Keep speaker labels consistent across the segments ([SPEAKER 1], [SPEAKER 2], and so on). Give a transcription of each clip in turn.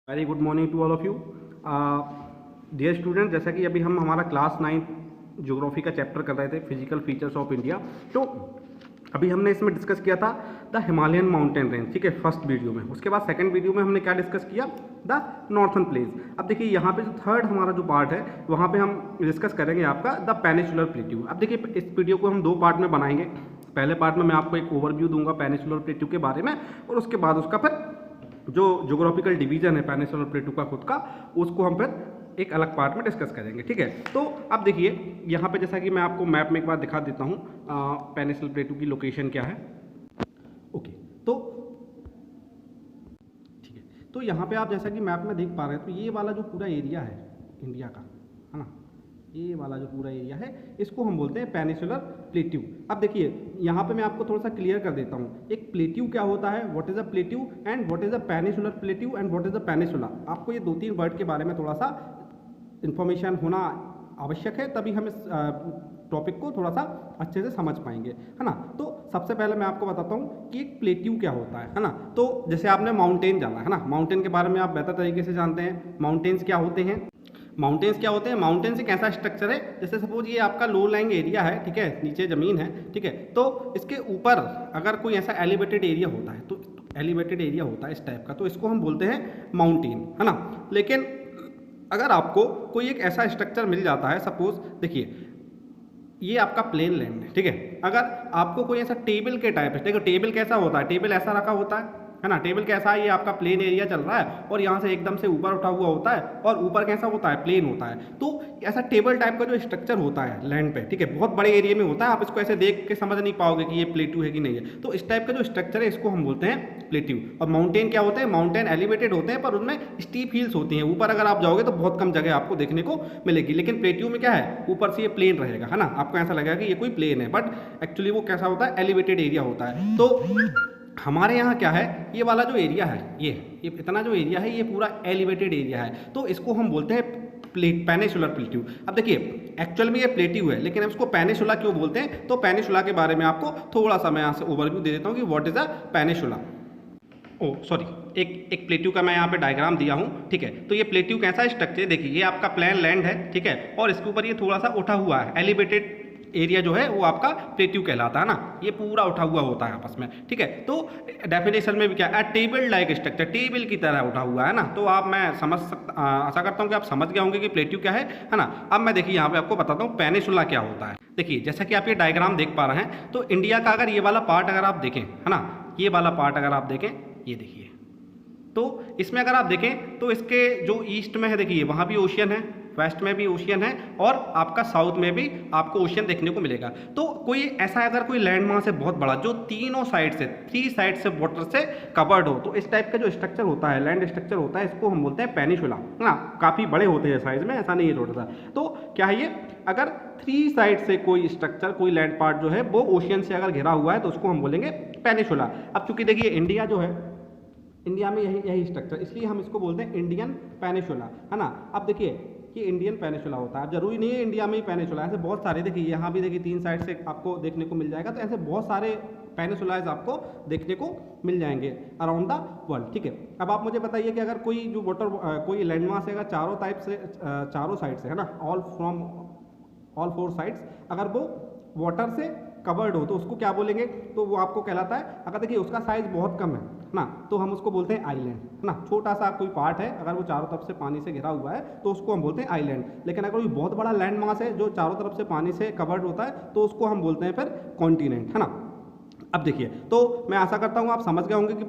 [SPEAKER 1] Very good morning to all of you dear student. जैसा कि अभी हम हमारा क्लास 9 ज्योग्राफी का चैप्टर कर रहे थे, फिजिकल फीचर्स ऑफ इंडिया। तो अभी हमने इसमें डिस्कस किया था द हिमालयन माउंटेन रेंज, ठीक है, फर्स्ट वीडियो में। उसके बाद सेकंड वीडियो में हमने क्या डिस्कस किया, द नॉर्थन प्लेन्स। अब देखिए यहाँ पे जो थर्ड हमारा जो पार्ट है वहाँ पे हम डिस्कस करेंगे आपका द पेनिनसुलर प्लेट्यू। अब देखिए इस वीडियो को हम दो पार्ट में बनाएंगे। पहले पार्ट में मैं आपको एक ओवरव्यू दूंगा पेनिनसुलर प्लेट्यू के बारे में, और उसके बाद उसका फिर जो ज्योग्राफिकल डिवीजन है पेनिनसुलर प्लेटू का खुद का, उसको हम फिर एक अलग पार्ट में डिस्कस करेंगे, ठीक है। तो अब देखिए यहाँ पे जैसा कि मैं आपको मैप में एक बार दिखा देता हूँ पेनिनसुलर प्लेटू की लोकेशन क्या है। ओके, तो ठीक है, तो यहाँ पे आप जैसा कि मैप में देख पा रहे हैं, तो ये वाला जो पूरा एरिया है इंडिया का, है ना, ये वाला जो पूरा एरिया है इसको हम बोलते हैं पेनिनसुलर प्लेट्यू। अब देखिए यहाँ पे मैं आपको थोड़ा सा क्लियर कर देता हूँ, एक प्लेट्यू क्या होता है, what is a plateau and what is a peninsular plateau and what is a peninsula. आपको ये दो तीन वर्ड के बारे में थोड़ा सा इन्फॉर्मेशन होना आवश्यक है, तभी हम इस टॉपिक को थोड़ा सा अच्छे से समझ पाएंगे, है ना। तो सबसे पहले मैं आपको बताता हूँ कि एक प्लेट्यू क्या होता है ना। तो जैसे आपने माउंटेन जाना है ना, माउंटेन के बारे में आप बेहतर तरीके से जानते हैं। माउंटेन्स क्या होते हैं, माउंटेन्स क्या होते हैं, माउंटेन्स एक ऐसा स्ट्रक्चर है, जैसे सपोज ये आपका लो लाइंग एरिया है, ठीक है, नीचे ज़मीन है, ठीक है, तो इसके ऊपर अगर कोई ऐसा एलिवेटेड एरिया होता है, तो एलिवेटेड एरिया होता है इस टाइप का, तो इसको हम बोलते हैं माउंटेन, है ना। लेकिन अगर आपको कोई एक ऐसा स्ट्रक्चर मिल जाता है, सपोज देखिए ये आपका प्लेन लैंड है, ठीक है, अगर आपको कोई ऐसा टेबल के टाइप है, देखो टेबल कैसा होता है, टेबल ऐसा रखा होता है ना, टेबल कैसा है, ये आपका प्लेन एरिया चल रहा है और यहाँ से एकदम से ऊपर उठा हुआ होता है, और ऊपर कैसा होता है, प्लेन होता है। तो ऐसा टेबल टाइप का जो स्ट्रक्चर होता है लैंड पे, ठीक है, बहुत बड़े एरिया में होता है, आप इसको ऐसे देख के समझ नहीं पाओगे कि ये प्लेट्यू है कि नहीं है। तो इस टाइप का जो स्ट्रक्चर है इसको हम बोलते हैं प्लेट्यू। और माउंटेन क्या होते हैं, माउंटेन एलिवेटेड होते हैं, पर उनमें स्टीप हिल्स होती हैं, ऊपर अगर आप जाओगे तो बहुत कम जगह आपको देखने को मिलेगी। लेकिन प्लेट्यू में क्या है, ऊपर से ये प्लेन रहेगा, है ना, आपको ऐसा लगेगा कि ये कोई प्लेन है, बट एक्चुअली वो कैसा होता है, एलिवेटेड एरिया होता है। तो हमारे यहाँ क्या है, ये वाला जो एरिया है, ये इतना जो एरिया है ये पूरा एलिवेटेड एरिया है, तो इसको हम बोलते हैं पेनिनसुलर प्लेट्यू। अब देखिए एक्चुअल में ये प्लेट्यू है, लेकिन हम इसको पेनिनसुला क्यों बोलते हैं, तो पेनिनसुला के बारे में आपको थोड़ा सा मैं यहाँ से ओवरव्यू दे देता हूँ कि what is a peninsula. Oh sorry, एक प्लेट्यू का मैं यहाँ पे डायग्राम दिया हूँ, ठीक है। तो ये प्लेट्यू कैसा स्ट्रक्चर है, देखिए ये आपका प्लेन लैंड है, ठीक है, और इसके ऊपर ये थोड़ा सा उठा हुआ है, एलिवेटेड एरिया जो है वो आपका प्लेट्यू कहलाता है ना, ये पूरा उठा हुआ होता है आपस में, ठीक है। तो डेफिनेशन में भी क्या है, टेबल लाइक स्ट्रक्चर, टेबल की तरह उठा हुआ है ना। तो आप मैं समझ सकता, आशा करता हूँ कि आप समझ गए होंगे कि प्लेट्यू क्या है ना। अब मैं देखिए यहाँ पे आपको बताता हूँ पेनिनसुला क्या होता है। देखिए जैसा कि आप ये डायग्राम देख पा रहे हैं, तो इंडिया का अगर ये वाला पार्ट अगर आप देखें, है ना, ये वाला पार्ट अगर आप देखें, ये देखिए, तो इसमें अगर आप देखें तो इसके जो ईस्ट में है, देखिए वहाँ भी ओशियन है, वेस्ट में भी ओशियन है, और आपका साउथ में भी आपको ओशियन देखने को मिलेगा। तो कोई ऐसा अगर कोई लैंड मास है बहुत बड़ा, जो तीनों साइड से, थ्री साइड से वाटर से कवर्ड हो, तो इस टाइप का जो स्ट्रक्चर होता है, लैंड स्ट्रक्चर होता है, इसको हम बोलते हैं पेनिनसुला, है ना। काफ़ी बड़े होते हैं साइज में, ऐसा नहीं है छोटा सा। तो क्या है ये, अगर थ्री साइड से कोई स्ट्रक्चर, कोई लैंड पार्ट जो है वो ओशियन से अगर घिरा हुआ है, तो उसको हम बोलेंगे पेनिनसुला। अब चूंकि देखिए इंडिया जो है, इंडिया में यही स्ट्रक्चर, इसलिए हम इसको बोलते हैं इंडियन पेनिनसुला, है ना। अब देखिए कि इंडियन पेनिनसुला होता है, अब जरूरी नहीं है इंडिया में ही पेनिनसुला, ऐसे बहुत सारे, देखिए यहाँ भी देखिए तीन साइड से आपको देखने को मिल जाएगा, तो ऐसे बहुत सारे पेनिनसुलाज आपको देखने को मिल जाएंगे अराउंड द वर्ल्ड, ठीक है। अब आप मुझे बताइए कि अगर कोई जो वाटर कोई लैंडमास है, अगर चारों टाइप से, चारों साइड से, है ना, ऑल फोर साइड्स, अगर वो वाटर से कवर्ड हो, तो उसको क्या बोलेंगे, तो वो आपको कहलाता है, अगर देखिए उसका साइज बहुत कम है ना, तो हम उसको बोलते हैं आइलैंड, है ना। छोटा सा कोई पार्ट है, अगर वो चारों तरफ से पानी से घिरा हुआ है, तो उसको हम बोलते हैं आइलैंड। लेकिन अगर कोई बहुत बड़ा लैंड मास है जो चारों तरफ से पानी से कवर्ड होता है, तो उसको हम बोलते हैं फिर कॉन्टिनेंट, है ना। अब देखिए, तो मैं आशा करता हूँ आप समझ गए होंगे कि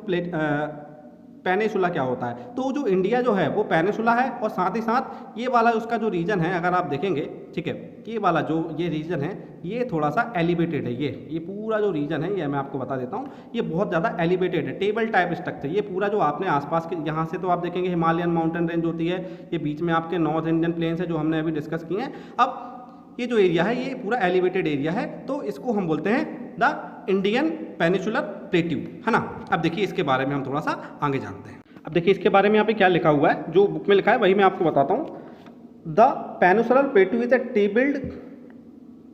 [SPEAKER 1] पेनिनसुला क्या होता है। तो जो इंडिया जो है वो पेनिनसुला है, और साथ ही साथ ये वाला उसका जो रीजन है, अगर आप देखेंगे, ठीक है, ये वाला जो ये रीजन है, ये थोड़ा सा एलिवेटेड है, ये पूरा जो रीजन है, ये मैं आपको बता देता हूँ, ये बहुत ज़्यादा एलिवेटेड है, टेबल टाइप स्ट्रक्चर। ये पूरा जो आपने आसपास के, यहाँ से तो आप देखेंगे हिमालयन माउंटेन रेंज होती है, ये बीच में आपके नॉर्थ इंडियन प्लेन्स है जो हमने अभी डिस्कस किए हैं। अब ये जो एरिया है ये पूरा एलिवेटेड एरिया है, तो इसको हम बोलते हैं द इंडियन पेनिनसुलर प्लेट्यू, है ना। अब देखिए इसके बारे में हम थोड़ा सा आगे जानते हैं। अब देखिए इसके बारे में यहाँ पे क्या लिखा हुआ है, जो बुक में लिखा है वही मैं आपको बताता हूँ। The peninsular plateau is a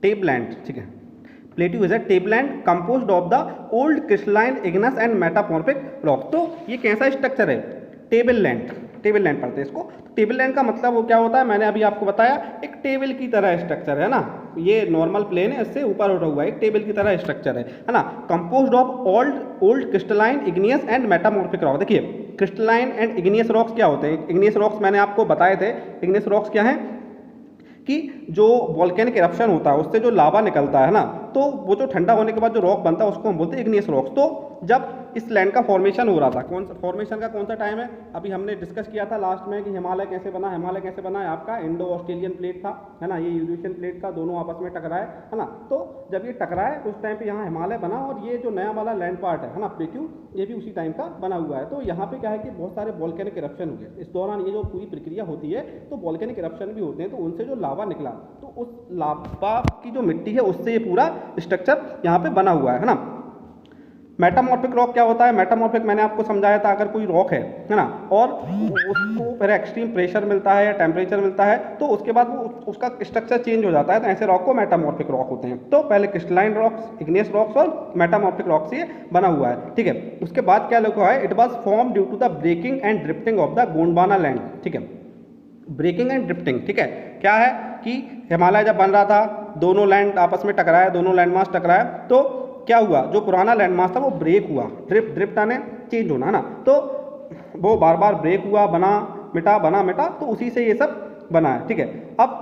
[SPEAKER 1] tableland, ठीक है, plateau is a tableland composed of the old crystalline igneous and metamorphic rock. तो ये कैसा स्ट्रक्चर है, टेबल लैंड, टेबल लैंड पढ़ते हैं इसको। टेबल लैंड का मतलब वो क्या होता है, मैंने अभी आपको बताया, एक टेबल की तरह स्ट्रक्चर है ना, ये नॉर्मल प्लेन है, इससे ऊपर उठा हुआ है, एक टेबल की तरह स्ट्रक्चर है ना, composed of old crystalline, igneous and metamorphic rock. देखिए क्रिस्टलाइन एंड इग्नियस रॉक्स क्या होते हैं, इग्नियस रॉक्स मैंने आपको बताए थे। इग्नियस रॉक्स क्या है कि जो वॉल्केनिक इरप्शन होता है उससे जो लावा निकलता है ना, तो वो जो ठंडा होने के बाद जो रॉक बनता है उसको हम बोलते हैं इग्नियस रॉक्स। तो जब इस लैंड का फॉर्मेशन हो रहा था, कौन सा फॉर्मेशन का कौन सा टाइम है, अभी हमने डिस्कस किया था लास्ट में कि हिमालय कैसे बना। हिमालय कैसे बना है, आपका इंडो ऑस्ट्रेलियन प्लेट था, है ना, ये यूरेशियन प्लेट था, दोनों आपस में टकराए, है ना। तो जब ये टकराए उस टाइम पे यहाँ हिमालय बना, और ये जो नया वाला लैंड पार्ट है ना प्लेट्यू, ये भी उसी टाइम का बना हुआ है। तो यहाँ पे क्या है कि बहुत सारे वॉल्केनिक इरप्शन हुए इस दौरान, ये जो पूरी प्रक्रिया होती है तो वॉल्केनिक इरप्शन भी होते हैं, तो उनसे जो लावा निकला, तो उस लावा की जो मिट्टी है उससे ये पूरा स्ट्रक्चर यहाँ पे बना हुआ है ना। मेटामॉर्फिक रॉक क्या होता है, मेटामॉर्फिक मैंने आपको समझाया था, अगर कोई रॉक है ना, और उसको फिर एक्सट्रीम प्रेशर मिलता है या टेम्परेचर मिलता है, तो उसके बाद वो उसका स्ट्रक्चर चेंज हो जाता है, तो ऐसे रॉक को मेटामॉर्फिक रॉक होते हैं। तो पहले क्रिस्टलाइन रॉक्स, इग्नियस रॉक्स और मेटामॉर्फिक रॉक्स ये बना हुआ है, ठीक है। उसके बाद क्या लिखा है, it was form due to the breaking and drifting of the Gondwana land, ठीक है। ब्रेकिंग एंड ड्रिफ्टिंग, ठीक है, क्या है कि हिमालय जब बन रहा था, दोनों लैंड आपस में टकराया, दोनों लैंड मास टकराया, तो क्या हुआ, जो पुराना लैंड मास था वो ब्रेक हुआ, ड्रिफ्ट आने चेंज होना ना, तो वो बार बार ब्रेक हुआ, बना मिटा, तो उसी से ये सब बना है, ठीक है। अब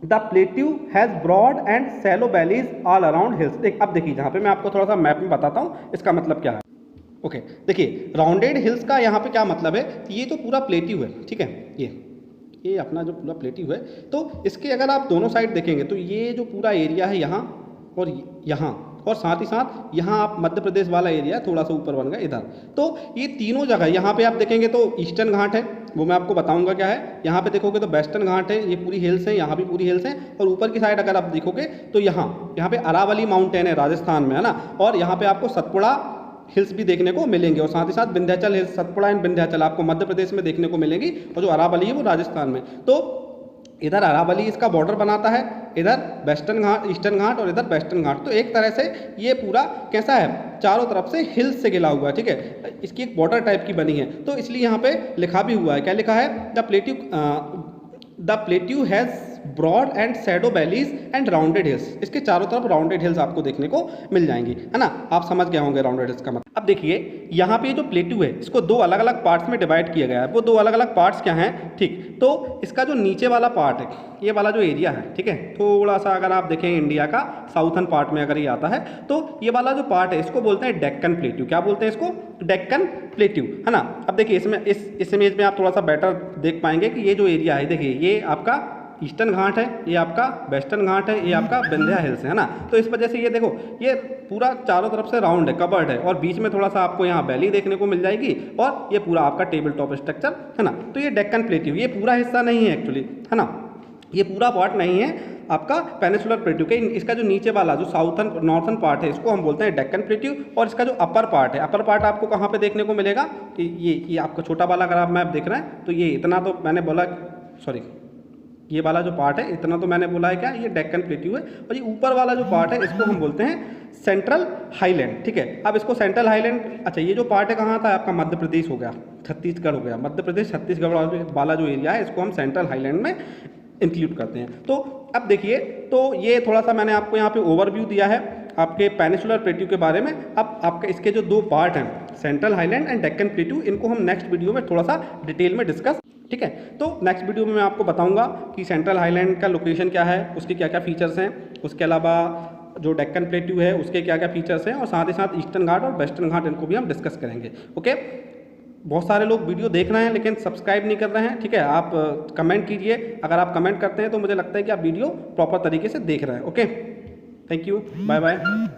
[SPEAKER 1] the plateau has broad and shallow valleys all around hills. अब देखिए जहाँ पे मैं आपको थोड़ा सा मैप में बताता हूँ इसका मतलब क्या है। ओके, देखिए राउंडेड हिल्स का यहाँ पे क्या मतलब है, ये तो पूरा प्लेट्यू है, ठीक है, ये अपना जो पूरा प्लेट्यू है, तो इसके अगर आप दोनों साइड देखेंगे तो ये जो पूरा एरिया है यहाँ और यहाँ, और साथ ही साथ यहाँ आप मध्य प्रदेश वाला एरिया थोड़ा सा ऊपर बन गया इधर, तो ये तीनों जगह यहाँ पे आप देखेंगे तो ईस्टर्न घाट है, वो मैं आपको बताऊंगा क्या है। यहाँ पे देखोगे तो वेस्टर्न घाट है, ये पूरी हिल्स है, यहाँ भी पूरी हिल्स है, और ऊपर की साइड अगर आप देखोगे तो यहाँ पे अरावली माउंटेन है राजस्थान में, है ना, और यहाँ पे आपको सतपुड़ा हिल्स भी देखने को मिलेंगे, और साथ ही साथ विंध्याचल हिल्स, सतपुड़ा एंड विंध्याचल आपको मध्य प्रदेश में देखने को मिलेंगी, और जो अरावली है वो राजस्थान में। तो इधर अरावली इसका बॉर्डर बनाता है, इधर वेस्टर्न घाट, ईस्टर्न घाट, और इधर वेस्टर्न घाट। तो एक तरह से ये पूरा कैसा है, चारों तरफ से हिल्स से घिरा हुआ है, ठीक है, इसकी एक बॉर्डर टाइप की बनी है। तो इसलिए यहाँ पे लिखा भी हुआ है, क्या लिखा है, the plateau has broad and shallow valleys and rounded hills. इसके चारों तरफ राउंडेड हिल्स आपको देखने को मिल जाएंगी, है ना, आप समझ गए होंगे राउंडेड हिल्स का मतलब। अब देखिए यहाँ पे जो प्लेट्यू है इसको दो अलग अलग पार्ट्स में डिवाइड किया गया है। वो दो अलग अलग पार्ट्स क्या हैं, ठीक, तो इसका जो नीचे वाला पार्ट है, ये वाला जो एरिया है, ठीक है, थोड़ा सा अगर आप देखें इंडिया का साउथर्न पार्ट में अगर ये आता है, तो ये वाला जो पार्ट है इसको बोलते हैं डेक्कन प्लेट्यू। क्या बोलते हैं इसको, डेक्कन प्लेट्यू, है ना। अब देखिए इसमें इस इमेज में आप थोड़ा सा बेटर देख पाएंगे कि ये जो एरिया है, देखिए ये आपका ईस्टर्न घाट है, ये आपका वेस्टर्न घाट है, ये आपका विंध्या हिल्स है ना। तो इस वजह से ये देखो ये पूरा चारों तरफ से राउंड है, कवर्ड है, और बीच में थोड़ा सा आपको यहाँ वैली देखने को मिल जाएगी, और ये पूरा आपका टेबल टॉप स्ट्रक्चर है ना। तो ये डेक्कन प्लेट्यू, ये पूरा हिस्सा नहीं है एक्चुअली, है ना, ये पूरा पार्ट नहीं है आपका पेनिसुलर प्लेट्यू के। इसका जो नीचे वाला जो साउथर्न नॉर्थर्न पार्ट है इसको हम बोलते हैं डेक्कन प्लेट्यू, और इसका जो अपर पार्ट है, अपर पार्ट आपको कहाँ पे देखने को मिलेगा कि ये आपका छोटा वाला अगर आप मैप देख रहे हैं तो ये इतना तो मैंने बोला, सॉरी, ये वाला जो पार्ट है इतना तो मैंने बोला है क्या, ये डेक्कन प्लेट्यू है, और ये ऊपर वाला जो पार्ट है इसको हम बोलते हैं सेंट्रल हाईलैंड, ठीक है। अब इसको सेंट्रल हाईलैंड, अच्छा ये जो पार्ट है कहाँ था आपका, मध्य प्रदेश हो गया, छत्तीसगढ़ हो गया, मध्य प्रदेश छत्तीसगढ़ वाला जो एरिया है इसको हम सेंट्रल हाईलैंड में इंक्लूड करते हैं। तो अब देखिए, तो ये थोड़ा सा मैंने आपको यहाँ पे ओवरव्यू दिया है आपके पेनिसुलर प्लेट्यू के बारे में। अब आपके इसके जो दो पार्ट हैं, central highland and Deccan plateau, इनको हम नेक्स्ट वीडियो में थोड़ा सा डिटेल में डिस्कस, ठीक है। तो नेक्स्ट वीडियो में मैं आपको बताऊंगा कि सेंट्रल हाईलैंड का लोकेशन क्या है, उसके क्या क्या फीचर्स हैं, उसके अलावा जो डेक्कन प्लेट्यू है उसके क्या क्या फीचर्स हैं, और साथ ही साथ ईस्टर्न घाट और वेस्टर्न घाट इनको भी हम डिस्कस करेंगे। ओके, बहुत सारे लोग वीडियो देख रहे हैं लेकिन सब्सक्राइब नहीं कर रहे हैं, ठीक है, आप कमेंट कीजिए, अगर आप कमेंट करते हैं तो मुझे लगता है कि आप वीडियो प्रॉपर तरीके से देख रहे हैं। Okay, thank you, bye bye.